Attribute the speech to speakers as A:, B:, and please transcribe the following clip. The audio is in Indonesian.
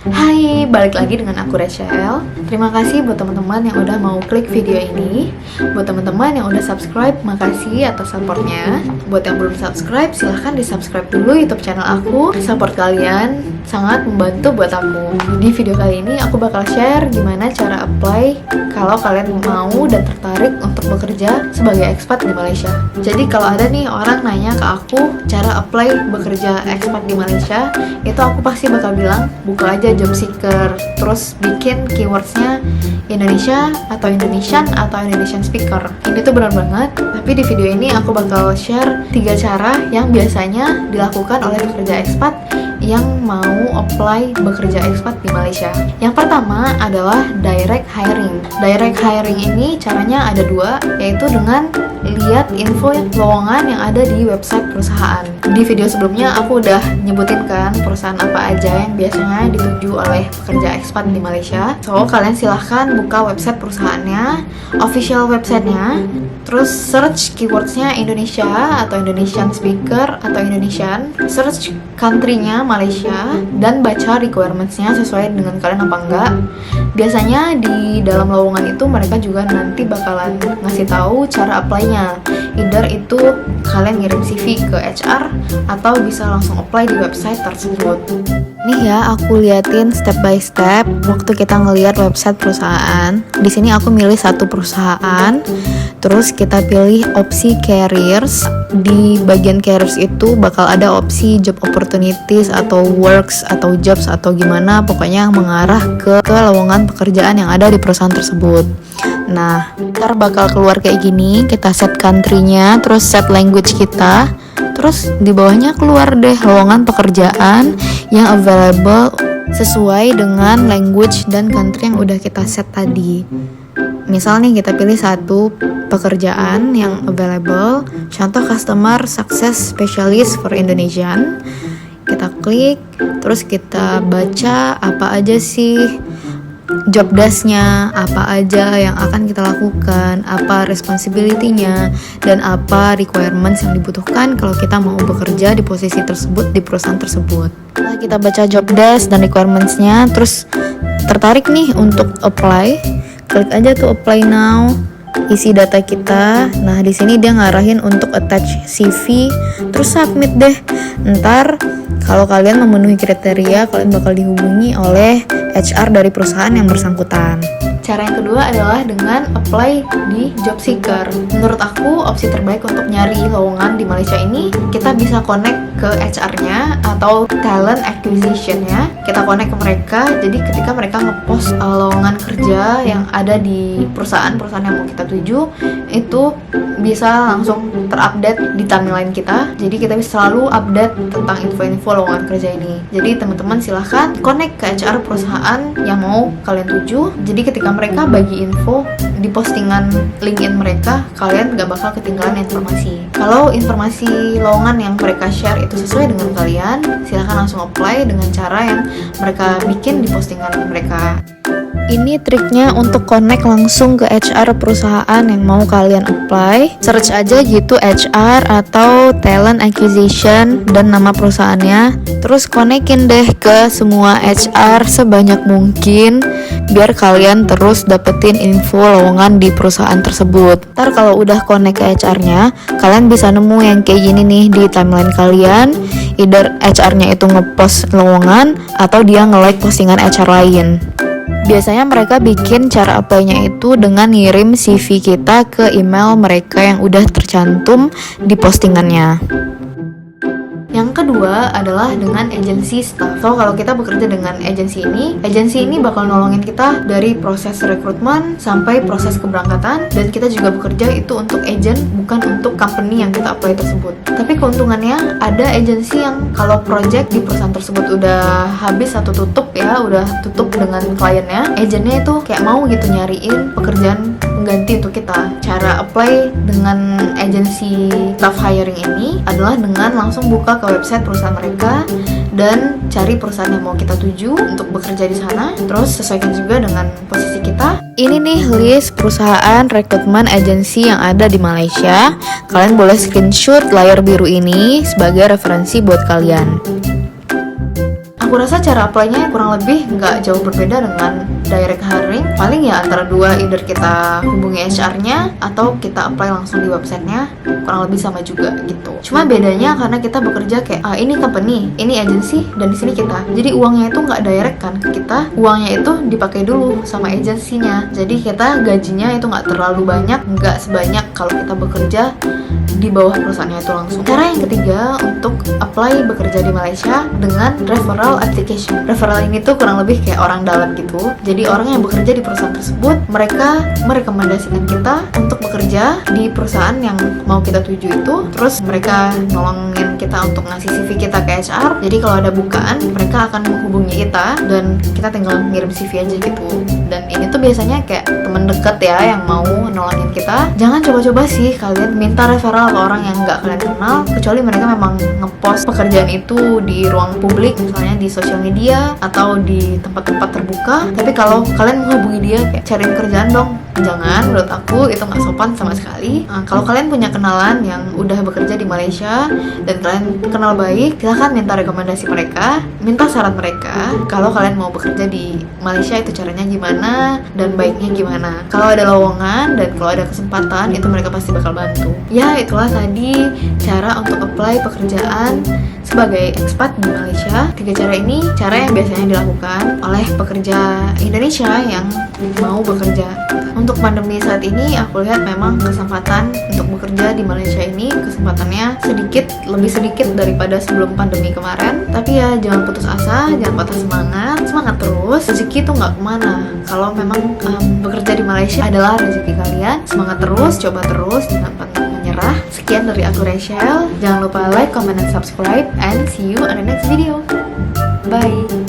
A: Hai, balik lagi dengan aku Rachel. Terima kasih buat teman-teman yang udah mau klik video ini. Buat teman-teman yang udah subscribe, makasih atas supportnya. Buat yang belum subscribe, silahkan di subscribe dulu YouTube channel aku. Support kalian sangat membantu buat aku. Di video kali ini aku bakal share gimana cara apply kalau kalian mau dan tertarik untuk bekerja sebagai expat di Malaysia. Jadi kalau ada nih orang nanya ke aku cara apply bekerja expat di Malaysia, itu aku pasti bakal bilang buka aja job seeker, terus bikin keywordsnya Indonesia atau Indonesian atau Indonesian speaker. Ini tuh benar banget. Tapi di video ini aku bakal share 3 cara yang biasanya dilakukan oleh pekerja expat yang mau apply bekerja expat di Malaysia. Yang pertama adalah direct hiring. Direct hiring ini caranya ada 2, yaitu dengan lihat info lowongan yang ada di website perusahaan. Di video sebelumnya aku udah nyebutin kan perusahaan apa aja yang biasanya dituju oleh pekerja expat di Malaysia. So kalian silahkan buka website perusahaannya, official websitenya, terus search keywordsnya Indonesia atau Indonesian speaker atau Indonesian, search country-nya Malaysia, dan baca requirements-nya sesuai dengan kalian apa enggak. Biasanya di dalam lowongan itu mereka juga nanti bakalan ngasih tahu cara apply-nya. Either itu kalian ngirim CV ke HR atau bisa langsung apply di website tersebut. Nih ya, aku liatin step by step waktu kita ngeliat website perusahaan. Di sini aku milih satu perusahaan, terus kita pilih opsi careers. Di bagian careers itu bakal ada opsi job opportunities atau works atau jobs atau gimana, pokoknya yang mengarah ke lowongan pekerjaan yang ada di perusahaan tersebut. Nah, ntar bakal keluar kayak gini, kita set country-nya, terus set language kita, terus di bawahnya keluar deh lowongan pekerjaan yang available sesuai dengan language dan country yang udah kita set tadi. Misal nih kita pilih satu pekerjaan yang available, contoh customer success specialist for Indonesian. Kita klik, terus kita baca apa aja sih job desk-nya, apa aja yang akan kita lakukan, apa responsibility-nya, dan apa requirements yang dibutuhkan kalau kita mau bekerja di posisi tersebut di perusahaan tersebut. Setelah kita baca job desk dan requirements-nya, terus tertarik nih untuk apply, klik aja tuh apply now, isi data kita. Nah, di sini dia ngarahin untuk attach CV, terus submit deh. Ntar kalau kalian memenuhi kriteria, kalian bakal dihubungi oleh HR dari perusahaan yang bersangkutan. Cara yang kedua adalah dengan apply di job seeker. Menurut aku, opsi terbaik untuk nyari lowongan di Malaysia ini, kita bisa connect ke HR-nya atau talent acquisition-nya. Kita connect ke mereka, jadi ketika mereka ngepost lowongan kerja yang ada di perusahaan-perusahaan yang mau kita tuju, itu bisa langsung terupdate di timeline kita. Jadi kita bisa selalu update tentang info-info lowongan kerja ini. Jadi teman-teman silahkan connect ke HR perusahaan yang mau kalian tuju. Jadi ketika mereka bagi info di postingan LinkedIn mereka, kalian gak bakal ketinggalan informasi. Kalau informasi lowongan yang mereka share itu sesuai dengan kalian, silahkan langsung apply dengan cara yang mereka bikin di postingan mereka. Ini triknya untuk connect langsung ke HR perusahaan yang mau kalian apply. Search aja gitu HR atau talent acquisition dan nama perusahaannya. Terus connectin deh ke semua HR sebanyak mungkin biar kalian terus dapetin info lowongan di perusahaan tersebut. Ntar kalau udah connect ke HR-nya, kalian bisa nemu yang kayak gini nih di timeline kalian. Either HR-nya itu ngepost lowongan atau dia nge-like postingan HR lain. Biasanya mereka bikin cara apply-nya itu dengan ngirim CV kita ke email mereka yang udah tercantum di postingannya. Yang kedua adalah dengan agency staff. So kalau kita bekerja dengan agency ini bakal nolongin kita dari proses rekrutmen sampai proses keberangkatan, dan kita juga bekerja itu untuk agent, bukan untuk company yang kita apply tersebut. Tapi keuntungannya ada agency yang kalau project di perusahaan tersebut udah habis atau tutup ya, udah tutup dengan kliennya, agentnya itu kayak mau gitu nyariin pekerjaan pengganti untuk kita. Cara apply dengan agency staff hiring ini adalah dengan langsung buka ke website perusahaan mereka dan cari perusahaan yang mau kita tuju untuk bekerja di sana. Terus sesuaikan juga dengan posisi kita. Ini nih list perusahaan rekrutmen agency yang ada di Malaysia. Kalian boleh screenshot layar biru ini sebagai referensi buat kalian. Aku rasa cara apply-nya kurang lebih nggak jauh berbeda dengan direct hiring. Paling ya antara dua, either kita hubungi HR-nya atau kita apply langsung di websitenya, kurang lebih sama juga gitu. Cuma bedanya karena kita bekerja kayak ini company, ini agency, dan di sini kita. Jadi uangnya itu nggak direct kan ke kita, uangnya itu dipakai dulu sama agensinya. Jadi kita gajinya itu nggak terlalu banyak, nggak sebanyak kalau kita bekerja di bawah perusahaannya itu langsung. Cara yang ketiga untuk apply bekerja di Malaysia dengan referral application. Referral ini tuh kurang lebih kayak orang dalam gitu. Jadi orang yang bekerja di perusahaan tersebut, mereka merekomendasikan kita untuk bekerja di perusahaan yang mau kita tuju itu. Terus mereka nolongin kita untuk ngasih CV kita ke HR. Jadi kalau ada bukaan, mereka akan menghubungi kita dan kita tinggal ngirim CV aja gitu. Dan ini tuh biasanya kayak teman dekat ya yang mau nolongin kita. Jangan coba-coba sih kalian minta referral ke orang yang nggak kalian kenal, kecuali mereka memang ngepost pekerjaan itu di ruang publik, misalnya di sosial media atau di tempat-tempat terbuka. Tapi kalau kalian menghubungi dia kayak cariin kerjaan dong, jangan, menurut aku itu nggak sopan sama sekali. Kalau kalian punya kenalan yang udah bekerja di Malaysia dan kalian kenal baik, silahkan minta rekomendasi mereka, minta saran mereka kalau kalian mau bekerja di Malaysia itu caranya gimana dan baiknya gimana. Kalau ada lowongan dan kalau ada kesempatan, itu mereka pasti bakal bantu. Ya, itulah tadi cara untuk apply pekerjaan sebagai expat di Malaysia. 3 cara ini cara yang biasanya dilakukan oleh pekerja Indonesia yang mau bekerja. Untuk pandemi saat ini, aku lihat memang kesempatan untuk bekerja di Malaysia ini kesempatannya lebih sedikit daripada sebelum pandemi kemarin. Tapi ya jangan putus asa, jangan patah semangat terus. Rezeki itu nggak kemana. Kalau memang bekerja di Malaysia adalah rezeki kalian, semangat terus, coba terus, jangan pantang menyerah. Sekian dari aku Rachel. Jangan lupa like, comment, dan subscribe, and see you on the next video. Bye.